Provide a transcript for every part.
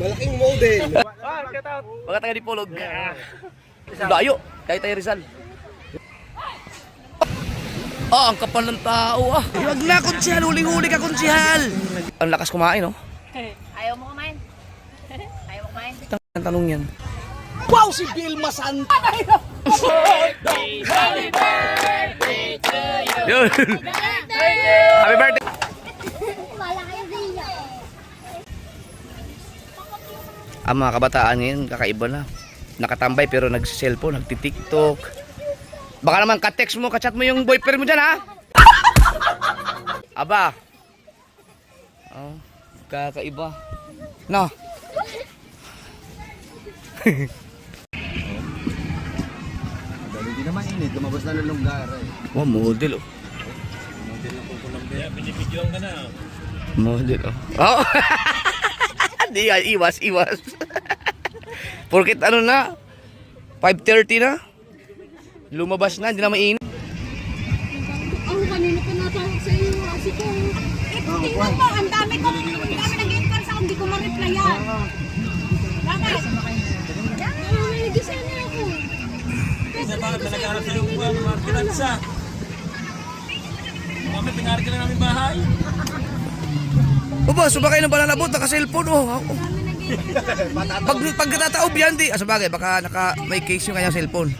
Malaking model. Mga taga Dipolog. Layo, kahit tayo Rizal. Ang kapal ng tao ah. Huwag na, konsihal. Huling-huli ka, konsihal. Ang lakas kumain, oh. Ayaw mo kumain? Ayaw mo kumain? Ang tanong yan. Wow, si Vilma Santa! Happy birthday to you! Yun. Happy birthday! Ang mga kabataan ngayon, kakaiba na. Nakatambay pero nagsiselfone, nagtitiktok. Baka naman ka-text mo, ka-chat mo yung boyfriend mo dyan, ha? Aba. Oh, kakaiba. No. Hindi naman init, lumabas na ng lunggara eh. Oh, model, oh. Model na po ko lang din. Binibidyoan ka na. Model, oh. Oh! Di, iwas. Porkit ano na, 5:30 na. Lumabas na, hindi na mainit. Ako kanina pa natawag sa iyo. Kasi ko, tingnan mo, ang dami nag-inquire sa hindi ko ma-replyan. Bakit? Nagisa niya ako. Isa pa, nag-aarap sa yung mga pinansa. Kami, pinari ka na namin bahay. Oba, subakay ng bananabot, naka-cellphone, oh. Pag natataob yan, di. Sabagay, baka may case yung kanyang cellphone.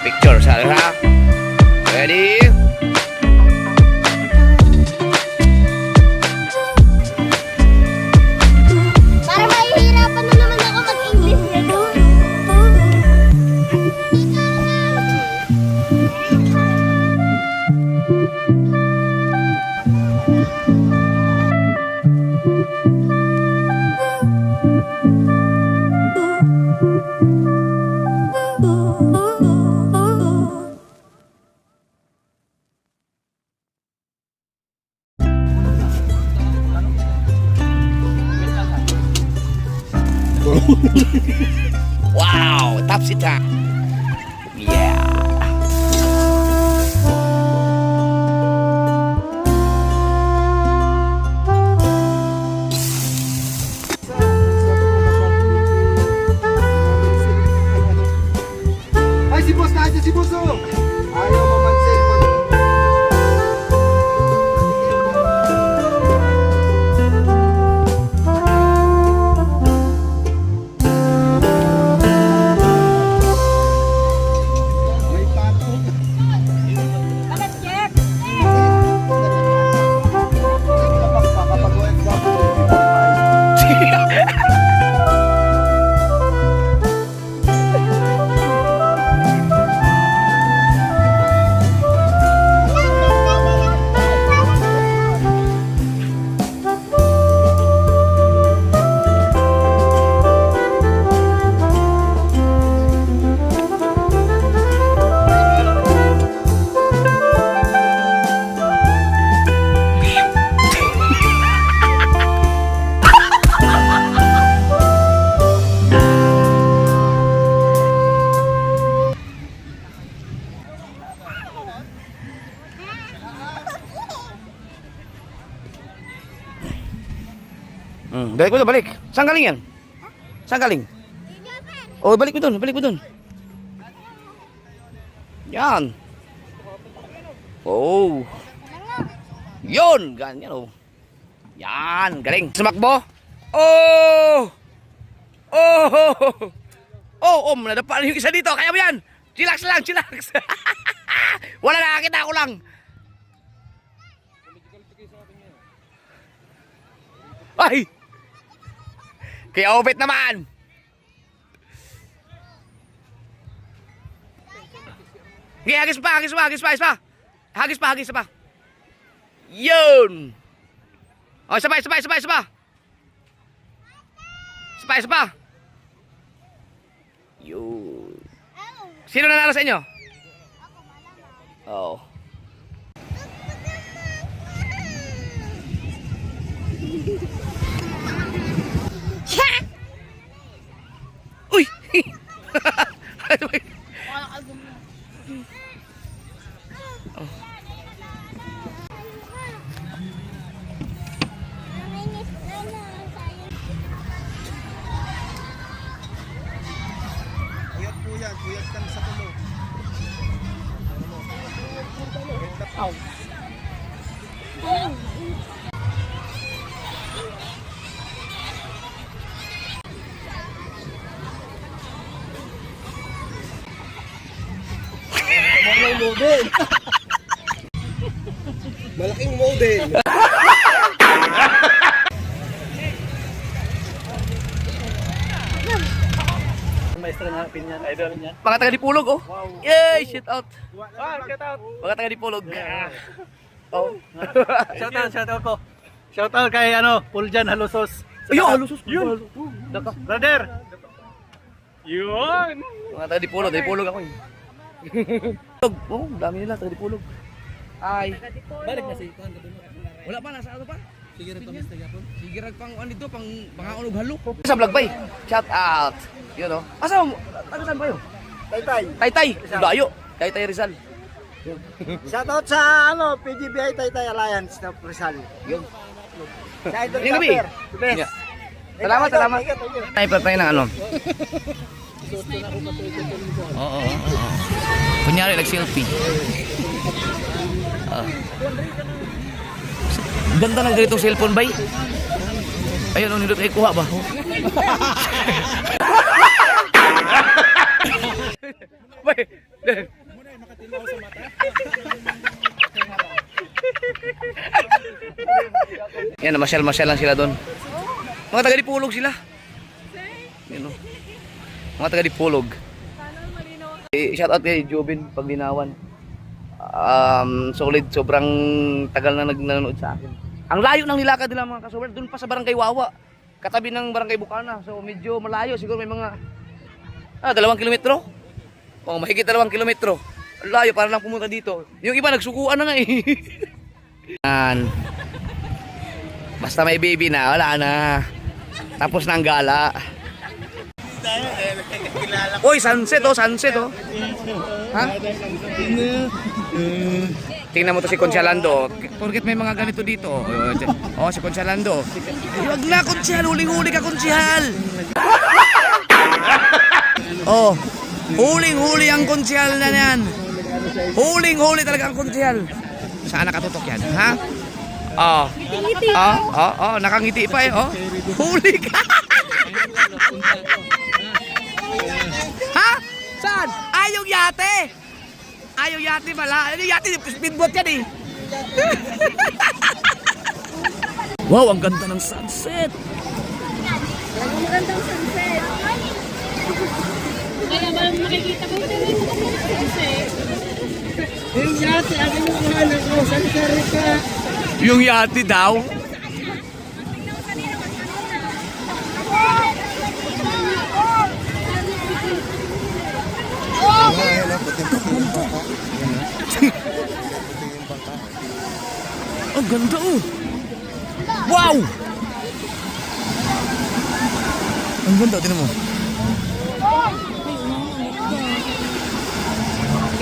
Picture sa ha. Ready? Para mahihirapan na naman ako mag-English nito. Wow, topsy time. Yeah. Ay, si boss na, si boss oh! Ayaw mamansin. Balik mo doon, balik. Saan galing yan? Saan galing? Oh, balik mo doon, balik mo doon. Yan. Oh. Yun, ganyan oh. Yan, galing. Sumakbo. Oh! Oh! Oh, nadapa yung isa dito. Kaya mo yan. Chillax lang, chillax. Wala nakakita ko lang. Ay! Kaya obit naman. Okay, hagis pa, hagis pa, hagis pa, hagis pa. Hagis pa, hagis pa. Yun! Oh, isa pa, isa pa, isa pa, isa pa. Isa pa, isa pa. Yun. Sino nanalo sa inyo? Oh. Uy! Puyat po yan, puyat kang sa tulo. Malaking model. Malaking model. Maestro na pinyan, idol niya. Mga taga Dipulog, oh. Yay, shit out. Shout out. Mga taga Dipulog. Oh. Shout out ko. Shout out kay Puljan Halusos. Ayun, halusos. Yun. Brother. Yun. Mga taga Dipulog, Dipulog ako eh. Oh, dami nila, taga Dipulog. Ay. Balik na si Kuan. Wala pa, nasa ano pa? Sige rin kami sa gapon. Sige rag pang ano dito, pang mga unog halo. Sa vlog bay. Shout out. Yun oh. Asa mo? Taga saan ba yun? Taytay. Taytay. Dayo. Taytay Rizal. Shout out sa PGBI Taytay Alliance na Rizal. Yun. Sa Idol Yung gabi. Capper. The best. Yeah. Salamat, salamat. Sniper tayo ng ano. Oo. Kunyari nag-selfie. Ganda ng ganitong cellphone bay. Ayun, nindot ay kuha ba? Bay. Yan, masyal-masyal lang sila doon. Mga taga Dipulog sila. Yan o. Mga taga Dipulog. Shout out kay Jobin Paglinawan. Solid, sobrang tagal na nanonood sa akin. Ang layo ng nilakad nila mga kasober, doon pa sa Barangay Wawa. Katabi ng Barangay Bukana. So medyo malayo, siguro may mga 2 kilometro. O mahigit 2 kilometro. Ang layo para lang pumunta dito. Yung iba nagsukuan na nga eh. Yan. Basta may baby na, wala na. Tapos na ang gala. Uy, sunset oh, sunset oh. Ha? Tingnan mo to si Consialando. Porket may mga ganito dito. Oh, si Consialando. Huwag na, Consial. Huling-huli ka, Consial. Oh, huling-huli ang Consial na yan. Huling-huli talaga ang Consial. Saan nakatutok yan, ha? Oh. Nakangiti pa eh, oh. Huli ka. Ha? Saan? Ayong yate. Ayong yate pala. Ayong yate, speedboat yan eh. Wow, ang ganda ng sunset. Ang magandang sunset. Kaya ba makikita ko rin ang sunset? Yung yate, ano yung anak ko? Sari-sari ka. Yung yate daw. Ang ganda oh. Wow! Ang ganda, tinan mo.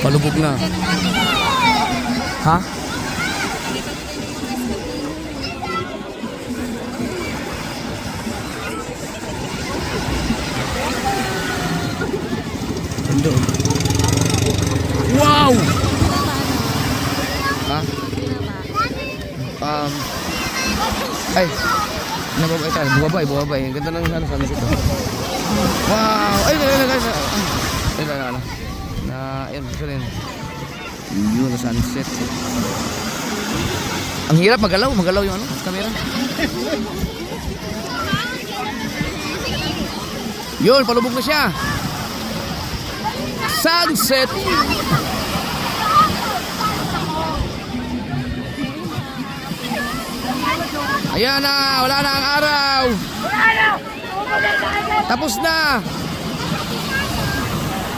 Palubog na. Ha? Ay, nababay tayo. Buwabay. Ang ganda ng ano sa amin ito. Wow! Ay, guys. Ayun, gusto rin. Yun, sunset. Ang hirap magalaw yung ano, camera. Yun, palubog na siya. Sunset. Ayan na, wala na ang araw. Tapos na.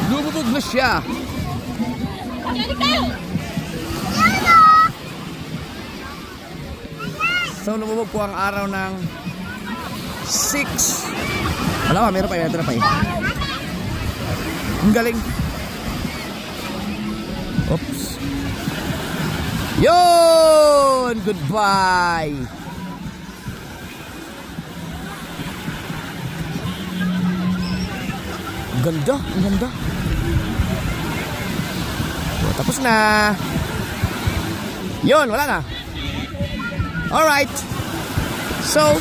Lumubog na siya. So lumubog po ang araw ng 6. Wala pa, meron pa, ito na pa eh. Ang galing. Oops. Yun! Goodbye! Ang ganda. So, tapos na. Yun, wala na. Alright. So,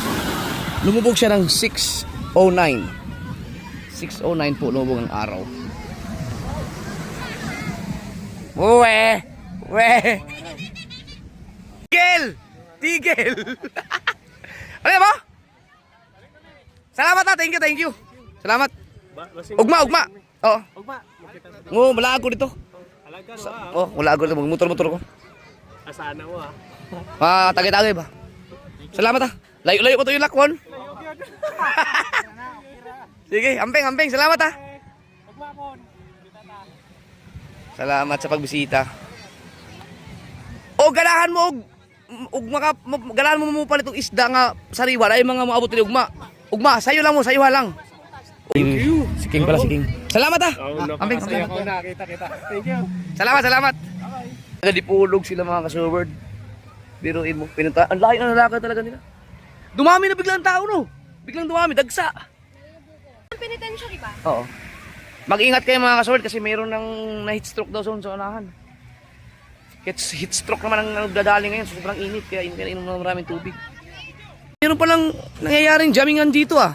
lumubog siya ng 6:09. 6:09 po lumubog ang araw. Uwe! Tigil! Ano ba? Salamat ha, thank you. Salamat. Ugma. Oo. Oo, wala ako dito. Wala ako dito, motor ko. Asana mo ah. Tagay-tagay ba? Salamat ha. Layo ko to yung lakwon. Sige, amping. Salamat ha. Salamat sa pagbisita. O ganahan mo ganahan mo pa nitong isda nga sariwa ay mga maabot ni Ugma, sayo lang. Thank you. Si King. Salamat ha. Amping. Kita. Thank you. Salamat. Nagdipulog sila mga ka-Soberd. Biruin mo, pinunta. Ang layo ng lalaki talaga nila. Dumami na biglang tao no. Biglang dumami, dagsa. Penitentiary ba? Oo. Mag-ingat kayo mga ka-Soberd kasi mayroon ng na-heat stroke daw sa unahan. Heat stroke naman ang nagdadali ngayon. Sobrang init kaya inom na maraming tubig. Mayroon palang nangyayaring jammingan dito ah.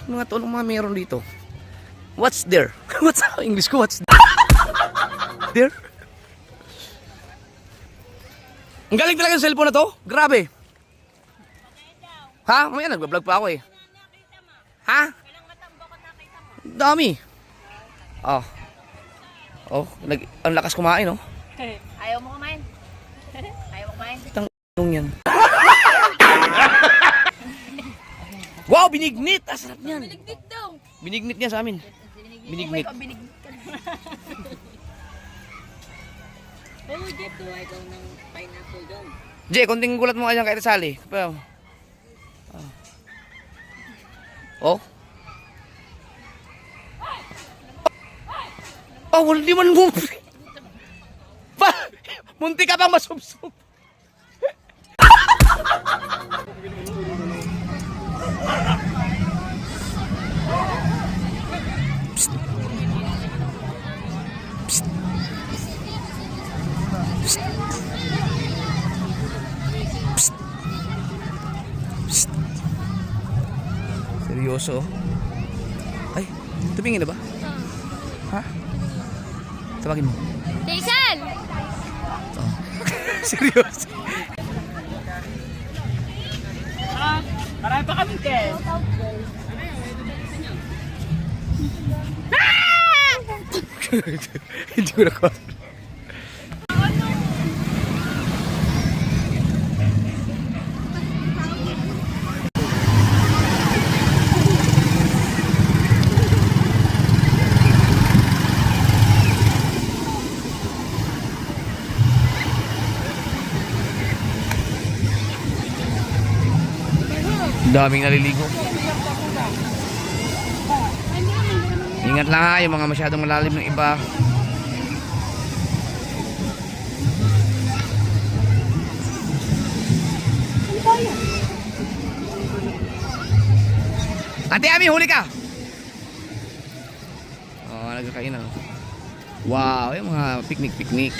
Mga tulong mga meron dito. What's there? What's English ko? What's there? Ang galing talaga ng cellphone na to. Grabe. Ha? Mamaya nagbablog pa ako eh. Ha? Dami. Ang lakas kumain oh. Ayaw mo kumain? Tanong yan. Wow, binignit! Sarap niyan. Binignit daw. Binignit niya sa amin. Binignit. Binignit ka na. Oh, Jeff, tuwa ikaw ng pineapple doon. Jay, konting gulat mo kanya kay Sally. Oh. Wala di man mo. Munti ka pang masubsob. Seryoso? Ay, tumingin na ba? Ha? Tawagin mo. Jason! Seryoso? Marami pa kami, Ken. Hindi ko nakuha. Daming naliligo. Ingat lang ha, yung mga masyadong malalim ng iba. Ate Ami, huli ka! Oh, nagkakain na. Wow, yung mga picnic.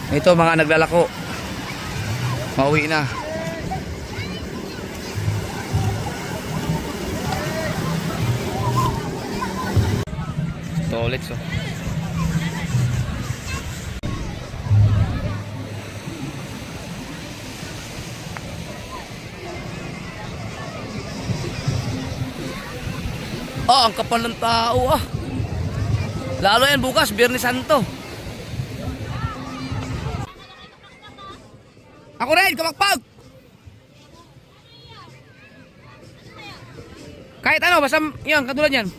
Ito mga naglalako. Mauwi na. Tolets oh. Oh, ang kapal ng tao ah. Lalo yan bukas, Biyernes Santo. Ako rin, kamakpag! Kahit ano, basta yan, katulad yan.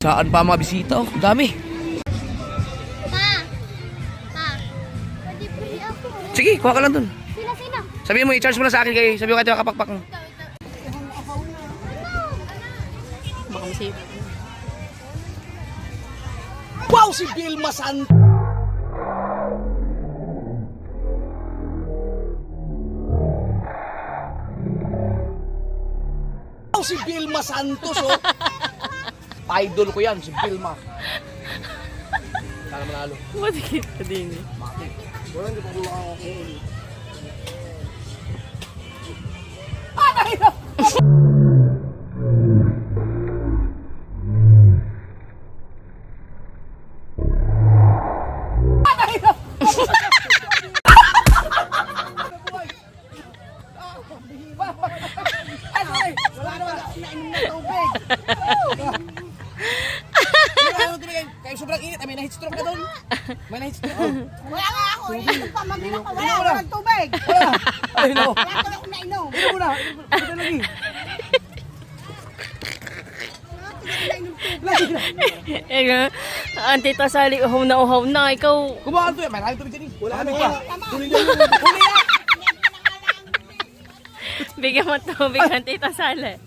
Saan pa mga bisita oh, dami. Pwede pili ako. Sige, kuha ka lang dun. Sina? Sabihin mo, i-charge mo na sa akin kay sabi ko kahit kapakpak mo. Wow, si Vilma Santos! Wow, si Vilma Santos oh! Idol ko yan, si Vilma. Sana manalo. Matikit ka din eh. Wala, hindi pa buka ako. Kaya sobrang init, may na-heat stroke ka doon. May na-heat stroke. Wala nga ako. Ito pa, mabilo ka. Wala akong tubig. Ay no. Wala ko akong nainom. Ino muna. Ito lagi. Eh nga, Auntie Tasali, uhaw na. Ikaw, Kumakan to yan. May maraming tubig din. Wala kami pa. Tuloy na yun. Huli na. bigyan mo tubig, Auntie Tasali.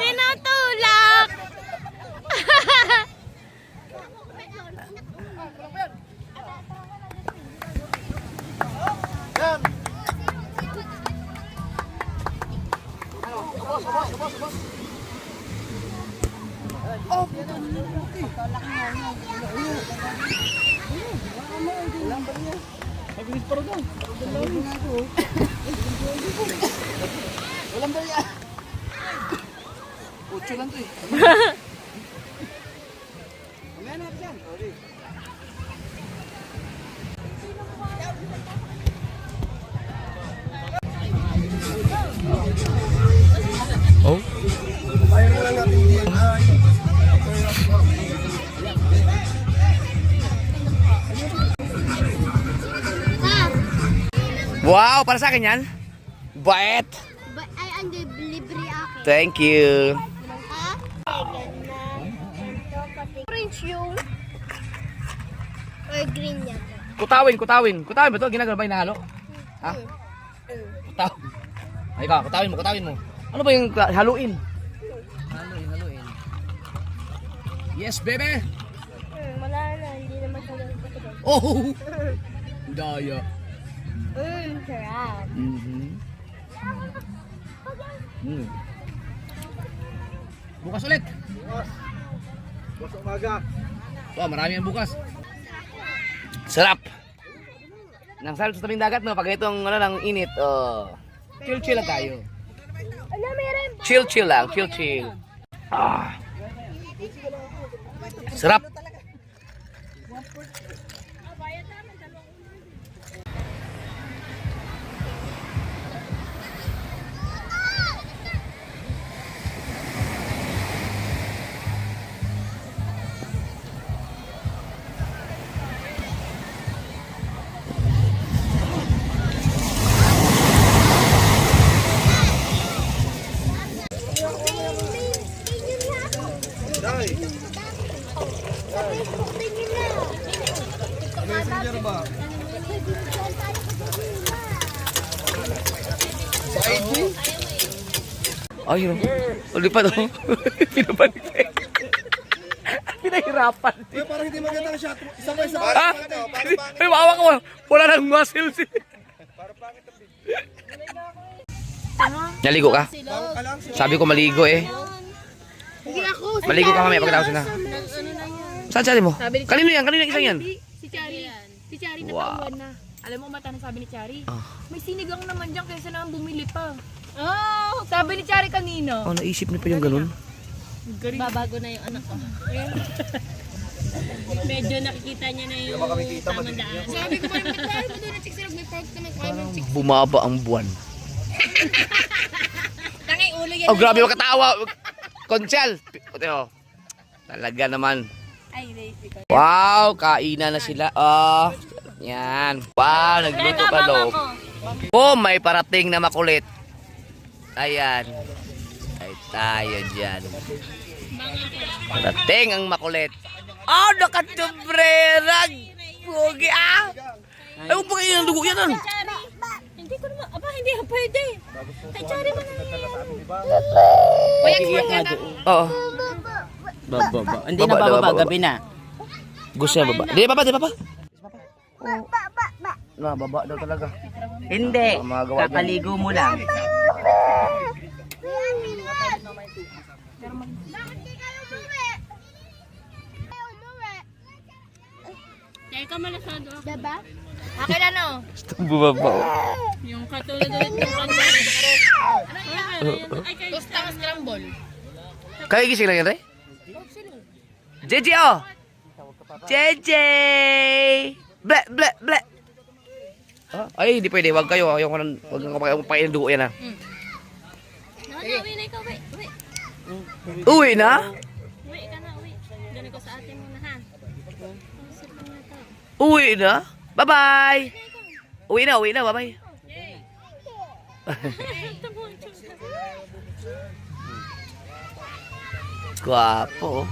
Tinutulak! Walang baya. Ocho lang to eh. Mamaya na yan. Oh. Wow, para sa akin yan? Bait. Ay, ang libre ako. Thank you. Ha? Orange yung... Or green yan. Kutawin. Kutawin ba ito? Ginagawa ba yung nahalo? Ha? Kutawin. Ay ka, kutawin mo. Ano ba yung haluin? Haluin. Yes, baby! Wala na, hindi naman sa lalo. Oh! Daya. Sarap. Bukas ulit. Bukas umaga. Oh, marami yan bukas. Sarap. Nang sarap sa tabing dagat, no? Pag itong ano, ng init, oh. Chill lang tayo. Ano, meron pa? Chill lang. Ah. Sarap. Messenger ba? Sa IG? Ay, yun. Uli pa to. Pinabalik. Pinahirapan. hirapan. Uy, parang hindi maganda siya. Isa pa, isa pa. Ah! Ay, wawa ko. Wala nang muscles. Naligo ka? Sabi ko maligo eh. Hindi ako. Maligo ka mamaya pagkatapos na. Saan sabi mo? Kanino yan? Kanino yung isang yan? Si Chari. Si Chari na Wow. tauhan na. Alam mo mata na sabi ni Chari. Ah. May sinigang naman dyan kaysa naman bumili pa. Oh, sabi ni Chari kanina. Oh, naisip niyo pa yung ganun? Babago na yung anak ko. Medyo nakikita niya na yung tamang daan. Sabi ko parang magkakaroon mo doon na chicks may pork naman ko ng chicks. Bumaba ang buwan. Tangay ulo yan. Oh, grabe yung katawa. Konsyal. Oh, talaga naman. Ay, hindi ko. Wow, kainan na sila. Oh, yan. Wow, nagluto ka daw. Oh, may parating na makulit. Ayan. Ay tayo dyan. Parating ang makulit. Oh, nakatubrerag. Pugi ah. Ay, huwag pa kayo ng dugo yan. Ano? Hindi ko naman. Aba, hindi ako pwede. Kay Chari mo na yan. Oo. Baba. Hindi Baba, na bababa, baba. gabi na. Gusto niya baba. Di baba, di baba. Na, baba daw talaga. Hindi. Magawa dyan. Kakaligo mo lang. Kaya ka malasado ako. Diba? Akin ano? Bumaba. Yung katulad ulit yung kanya. Ay, kayo. Tosta scramble. Kaya gising lang yan, Re? JJ, oh! JJ! Ble, ble, ble! Ah, ay, hindi pwede. Huwag kayo. Huwag kang kapakain ng dugo yan, ha? Uwi na ikaw, uwi. Uwi. Uwi na? Uwi ka na, uwi. Gano'n ko sa atin muna, ha? Uwi na? Bye-bye! Uwi na, bye-bye. Guwapo, oh.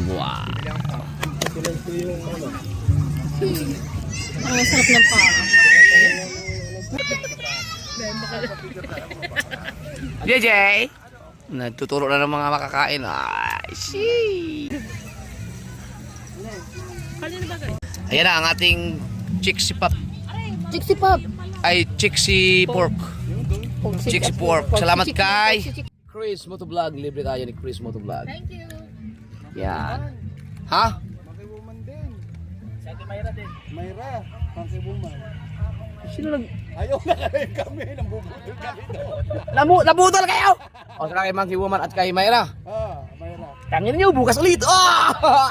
Wow. Ang sarap ng paa. JJ! Nagtuturo na ng mga makakain. Ay, see! Ayan na ang ating Chixie Pop. Chixie Pop. Ay, Chixie Pork. Chixie Pork. Salamat kay Chris Motovlog. Libre tayo ni Chris Motovlog. Thank you. Yan. Ha? Mayra, pangkibuman. Sino nag... Ayaw na kayo kami, nambubudol kami doon. Nabudol kayo! O, sila kay Monkey Woman at kay Mayra. Mayra. Tangin niyo, bukas ulit. Oh!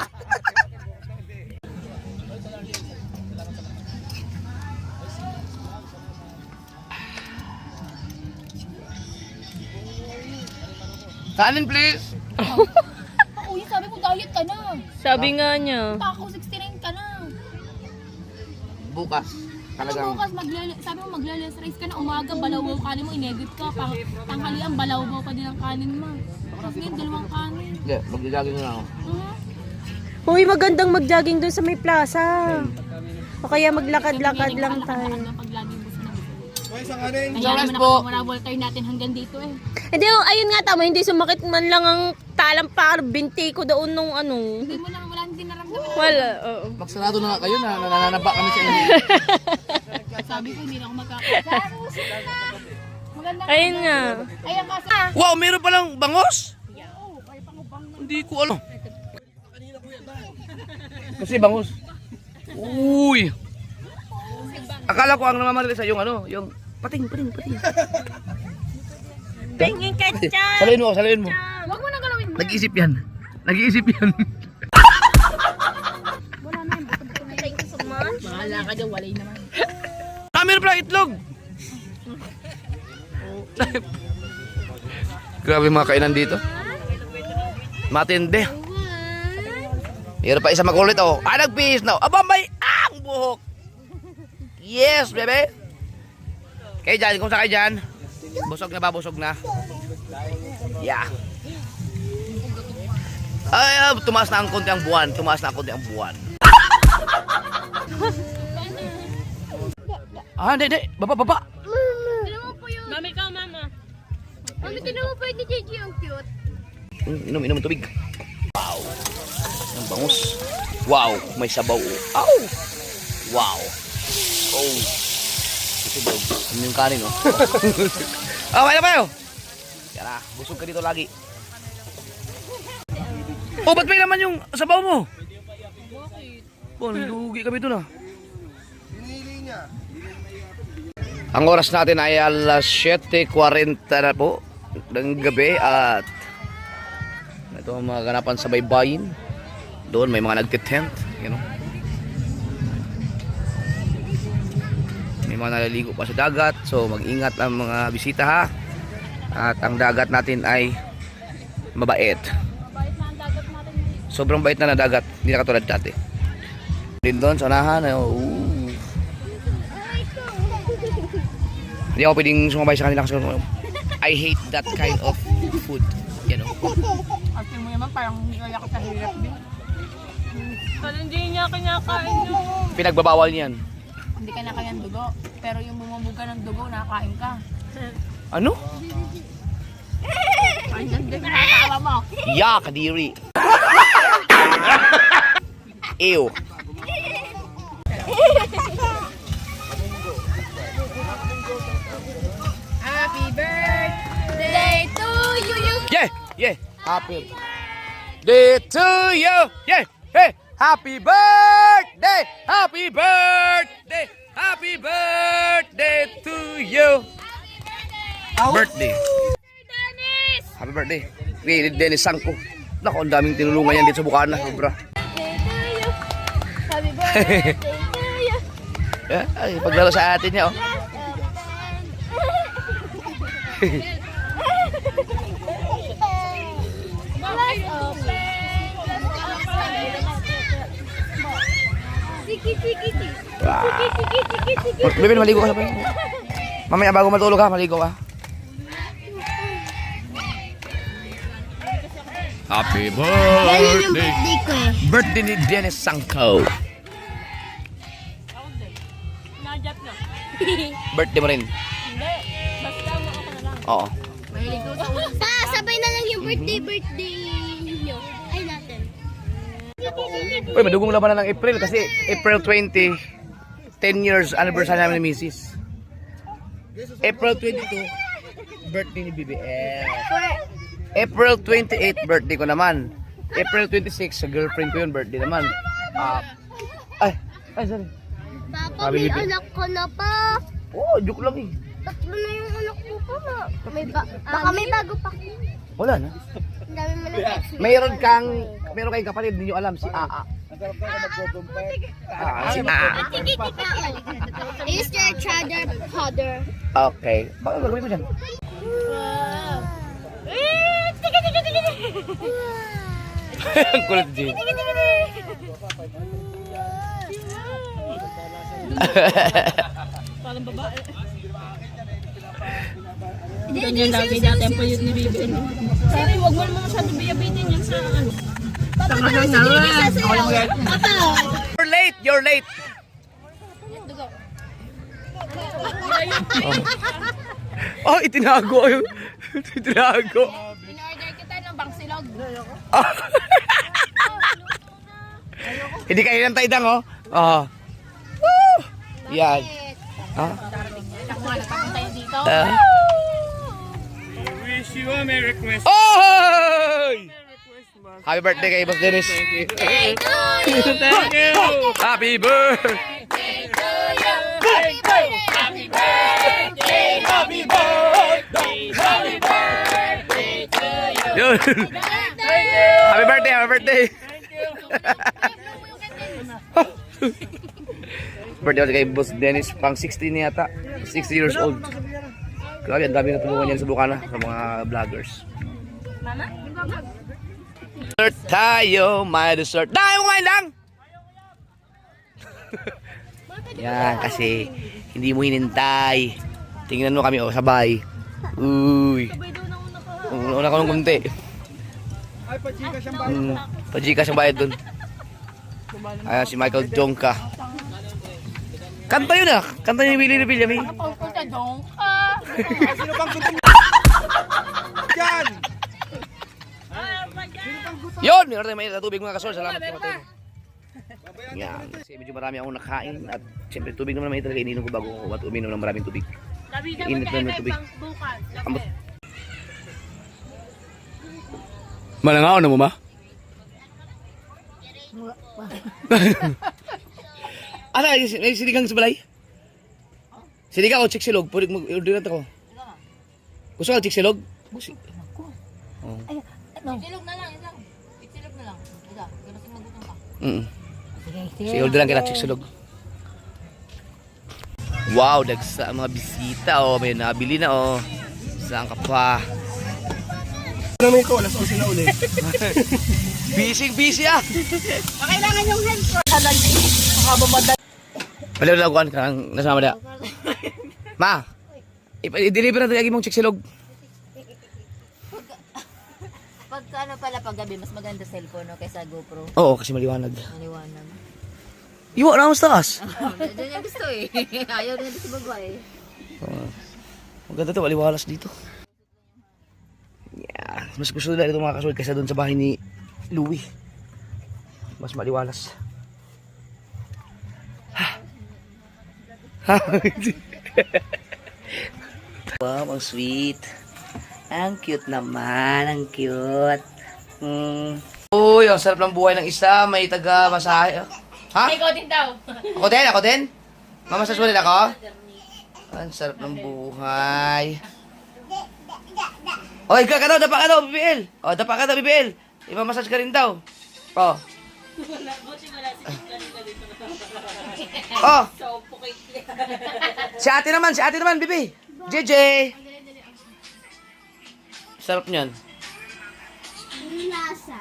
Kanin, please. Uy, sabi ko diet ka na. Sabi nga niya. Tako 69 ka na. Bukas. Ano Talagang... bukas sabi mo maglalas rice ka na umaga, balawaw kanin mo, inedit ka. Tanghalian, balawaw pa din ang kanin mo. Tapos ngayon, dalawang kanin. Hindi, mag-jogging na ako. Uy, magandang mag-jogging doon sa may plaza. O kaya maglakad-lakad lang tayo. Pag laging buso na buso. May isang kanin. Kaya naman nakakamarabual tayo natin hanggang dito eh. Hindi, ayun nga tama, hindi sumakit man lang ang talampar, binti ko doon nung ano. Hindi mo lang, wala hindi naramdaman. Wala, oo. Magsarado na nga kayo na nananaba kami sa inyo. Sabi ko, hindi na ako magkakasya. Maganda nga. Ayun nga. Ayan kasi. Wow, meron palang bangos? Hindi ko alam. Kasi bangus. Uy! Akala ko ang namamarili sa yung ano, yung pating. Tingin ka dyan. Saluhin mo. Huwag mo na galawin mo. Nag-iisip yan. Thank you so much. Bahala ka dyan, walay naman. Ah, meron pala itlog! Grabe mga kainan dito. Matindi. Meron pa isa makulit, oh. Ah, nag-peace now. Aba, may ang buhok. Yes, bebe. Kayo dyan, kung saan kayo dyan? Busog na ba? Busog na? Yeah. Ay, tumaas na ang konti ang buwan. Ah, hindi. Baba. Tinan mo po yung... Mami ka, mama. Mami, tinan mo po yung JJ ang cute. Inom ng tubig. Wow. Ang bangus. Wow, may sabaw. Ow! Wow. Oh. Ito daw. Ano yung kanin, oh? Okay na kayo. Yan na, busog ka dito lagi. Oh, ba't may naman yung sabaw mo? Oh, nalugi kami ito na. Ang oras natin ay alas 7:40 na po ng gabi at ito ang mga ganapan sa baybayin. Doon may mga nagtitent, you know. May mga naliligo pa sa dagat, so mag-ingat ang mga bisita ha. At ang dagat natin ay mabait. Sobrang bait na dagat, hindi na katulad dati. Din doon sa unahan, hindi ako pwedeng sumabay sa kanila kasi I hate that kind of food, you know. Ate mo naman parang nilala ka sa hirap din. Pero hindi niya kinakain yun. Pinagbabawal niyan. Hindi ka nakain dugo, pero yung bumubuga ng dugo, nakakain ka. Ano? Ang ganda na nakakawa mo. Ya, kadiri. Ew. Happy birthday to you. Yeah, yeah. Happy birthday to you. Yeah, hey. Happy birthday. Happy birthday. Happy birthday to you. Birthday. Dennis! Happy birthday. Hey, Dennis Sangko. Naku, ang daming tinulungan yan dito sa Bukana. Sobra. Happy birthday to you. Ay, paglaro sa atin niya, oh. Bebe, maligo ka sa payo. Mamaya bago matulog ka, maligo ka. Happy birthday! Birthday ni Dennis Sangko. Najat na. Birthday mo rin. Hindi. Basta mo ako na lang. Oo. Mahilig ko sa ulo. Pa, sabay na lang yung birthday nyo. Ay, natin. Uy, madugong laban na ng April kasi April 20, 10 years anniversary namin ni Mrs. April 22, birthday ni BBL. April 28, birthday ko naman. April 26, sa girlfriend ko yun, birthday naman. Sorry. Papa, Sabi may ni Bibi. anak ko na pa. Oh, joke lang eh. Tatlo na yung anak ko pa. Baka may bago pa. Wala na. Ang dami mo ng ex. Meron kayong kapatid, hindi nyo alam, si Aa. Si Aa. Is your father? Okay. Bakit gagawin mo dyan? Ang kulit din. Parang babae. Ganyan lagi natin po yun ni Bibi. Sorry, huwag mo naman masyadong biyabitin yan sa ano. You're late, you're late. Oh, itinago yun. Itinago. In-order kita ng bangsilog. Hindi kayo ng taidang, oh. Oh. Woo! Yan. Ha? Ako nga nagpapunta yun dito. Wish you a Merry Christmas. Oy! Happy birthday kay Boss Dennis. Thank you. Happy birthday. Yun. Happy birthday, happy birthday. Birthday kay Boss Dennis, pang 16 niya yata. 60 years old. Grabe, ang dami na tulungan niya sa Bukana, sa mga vloggers. Dessert tayo, may dessert. Dahil kumain lang! Yan, kasi hindi mo hinintay. Tingnan mo kami, oh, sabay. Uy. Una ko ng kunti. Ay, pachika siyang bahay. Pajika siyang bayad dun. Ayan, si Michael Jongka. Kanta yun ah. Kanta niya yung Willie na Villami. Pagpunta dong ka. Sino bang tutong? Diyan! Yun! Meron tayong mainit na tubig mga kasol. Salamat kay Mateo. Yan. Kasi medyo marami akong nakain. At siyempre tubig naman mainit talaga. Ininom ko bago ako uminom ng maraming tubig. Init naman yung tubig. Ambot. Malangaw na mo ma? Ano? Ay sinigang sa balay? Sinigang o chiksilog? Pwede mag-order natin ko. Gusto ka chiksilog? Oh. Itilog na lang, isang. Itilog na lang. Isa, kasi magutom ka. Sige, order lang kita chiksilog. Wow, dagsa mga bisita oh, may nabili na oh. Saan ka pa? Namin ko, alas 11 na ulit. Busy ah. Kailangan yung handphone. Palalaguan ka nang nasama dia. Ma. I-deliver na tayo mong chiksilog. Pagka ano pala paggabi, mas maganda cellphone no, kaysa GoPro. Oo, kasi maliwanag. Maliwanag. Iwa na mas taas. Diyan niya gusto eh. Ayaw niya gusto babae. Maganda to, maliwalas dito. Yeah, mas gusto nila ito mga kasoy kaysa doon sa bahay ni Louie. Mas maliwalas. Wow, ang sweet. Ang cute naman, ang cute. Uy, ang sarap ng buhay ng isa. May taga-masahe. Ha? Ikaw din daw. Ako din, ako din. Mamasas mo din ako? Ang sarap ng buhay. Oy, ka daw, dapa ka daw, BBL. O, dapa ka daw, BBL. Imamasas ka rin daw. O. Oh. Si ate naman, bibi. JJ. Sarap niyan. Lasa.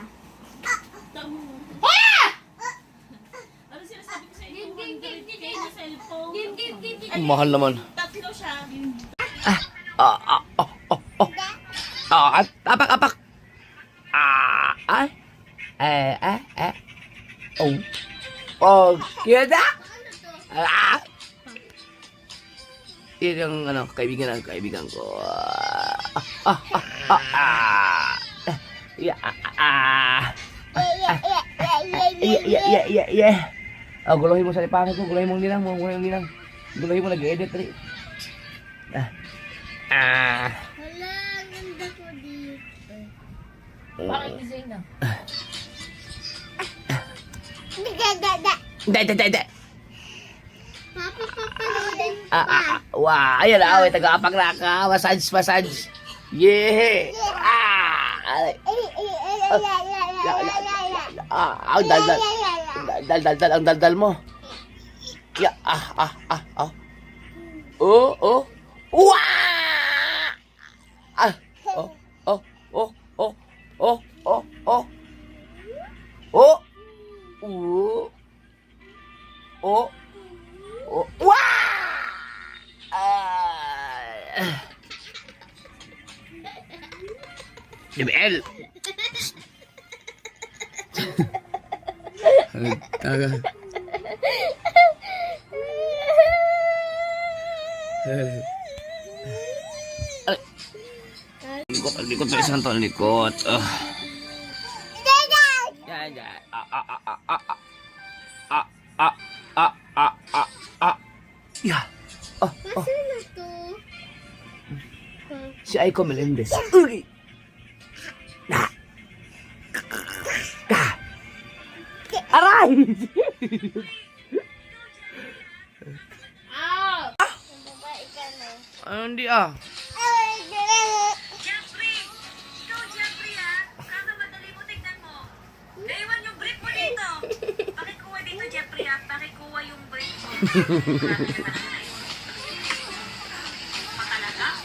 Ang mahal naman. Tatlo siya. Apak. Oh, kaya Yan yung ano, kaibigan ko. Yeah. Oh, guluhin mo sa lipangan ko, guluhin mong nilang. Guluhin mo, nag-edit rin. Wala, ganda ko dito. Bakit ni Zayna? Da. Papa, papanoodin Wow, ayan na, taga-apak na ka. Massage. Yeah. Ang daldal mo. Yeah, Oh. Wow! Wow! DBL. Likot pa isang taon, likot. Yeah. Sino to? Si Aiko Melendez. Aray! Babae ka na. Hindi Jeffrey! Ikaw, Jeffrey ha? Kakamadali mo, tignan mo. Naiwan yung brief mo dito. Pakikuha dito, Jeffrey ha? Pakikuha yung brief mo. Patalaga?